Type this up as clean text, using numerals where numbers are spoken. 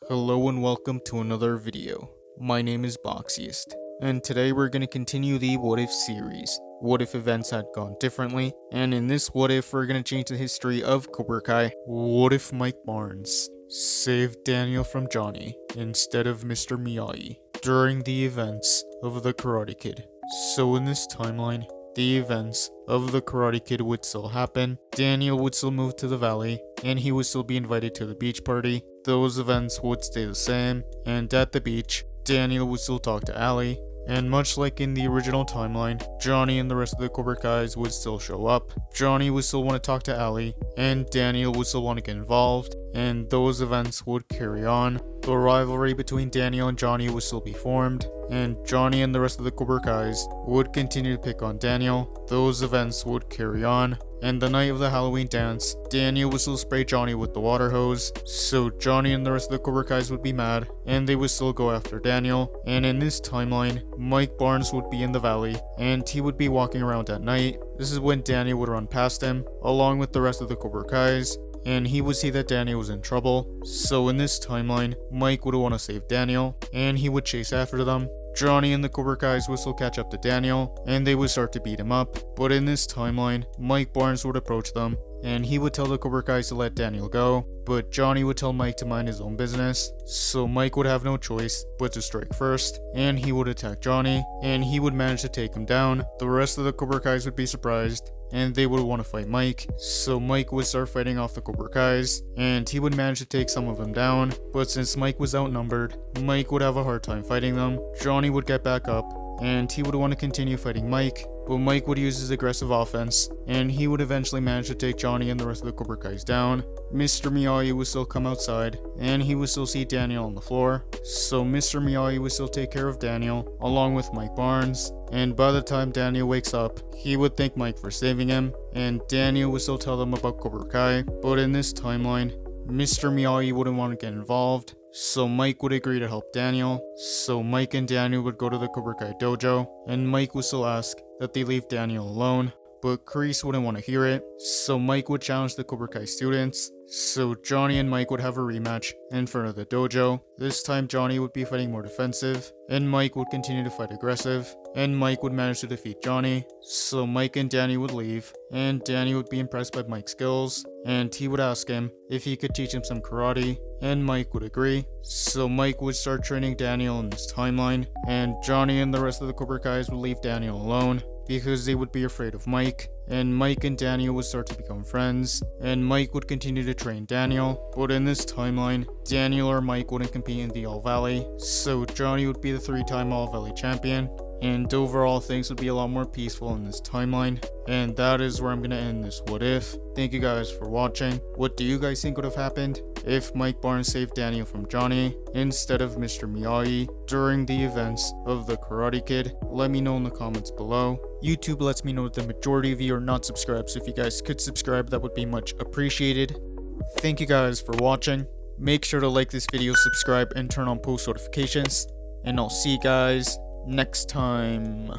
Hello and welcome to another video. My name is Boxiest, and today we're going to continue the What If series. What if events had gone differently? And in this What If, we're going to change the history of Cobra Kai. What if Mike Barnes saved Daniel from Johnny instead of Mr. Miyagi during the events of the Karate Kid? So in this timeline, the events of the Karate Kid would still happen, Daniel would still move to the valley, and he would still be invited to the beach party. Those events would stay the same, and at the beach, Daniel would still talk to Ali, and much like in the original timeline, Johnny and the rest of the Cobra Kais would still show up. Johnny would still want to talk to Ali, and Daniel would still want to get involved, and those events would carry on. The rivalry between Daniel and Johnny would still be formed, and Johnny and the rest of the Cobra Kais would continue to pick on Daniel. Those events would carry on, and the night of the Halloween dance, Daniel would still spray Johnny with the water hose, so Johnny and the rest of the Cobra Kais would be mad, and they would still go after Daniel. And in this timeline, Mike Barnes would be in the valley, and he would be walking around at night. This is when Daniel would run past him, along with the rest of the Cobra Kais, and he would see that Daniel was in trouble. So in this timeline, Mike would want to save Daniel, and he would chase after them. Johnny and the Cobra Kais would still catch up to Daniel, and they would start to beat him up. But in this timeline, Mike Barnes would approach them, and he would tell the Cobra Kais to let Daniel go, but Johnny would tell Mike to mind his own business. So Mike would have no choice but to strike first, and he would attack Johnny, and he would manage to take him down. The rest of the Cobra Kais would be surprised, and they would want to fight Mike. So Mike would start fighting off the Cobra Kais, and he would manage to take some of them down, but since Mike was outnumbered, Mike would have a hard time fighting them. Johnny would get back up, and he would want to continue fighting Mike, but Mike would use his aggressive offense, and he would eventually manage to take Johnny and the rest of the Cobra Kais down. Mr. Miyagi would still come outside, and he would still see Daniel on the floor, so Mr. Miyagi would still take care of Daniel, along with Mike Barnes, and by the time Daniel wakes up, he would thank Mike for saving him, and Daniel would still tell them about Cobra Kai. But in this timeline, Mr. Miyagi wouldn't want to get involved, so Mike would agree to help Daniel. So Mike and Daniel would go to the Cobra Kai dojo, and Mike would still ask that they leave Daniel alone, but Kreese wouldn't want to hear it, so Mike would challenge the Cobra Kai students. So Johnny and Mike would have a rematch in front of the dojo. This time Johnny would be fighting more defensive, and Mike would continue to fight aggressive, and Mike would manage to defeat Johnny. So Mike and Danny would leave, and Danny would be impressed by Mike's skills, and he would ask him if he could teach him some karate, and Mike would agree. So Mike would start training Daniel in this timeline, and Johnny and the rest of the Cobra Kais would leave Daniel alone because they would be afraid of Mike, and Mike and Daniel would start to become friends, and Mike would continue to train Daniel. But in this timeline, Daniel or Mike wouldn't compete in the All Valley, so Johnny would be the 3-time All Valley champion, and overall things would be a lot more peaceful in this timeline. And that is where I'm gonna end this What If. Thank you guys for watching. What do you guys think would have happened if Mike Barnes saved Daniel from Johnny instead of Mr. Miyagi during the events of the Karate Kid? Let me know in the comments below. YouTube lets me know that the majority of you are not subscribed, so if you guys could subscribe, that would be much appreciated. Thank you guys for watching. Make sure to like this video, subscribe, and turn on post notifications, and I'll see you guys next time.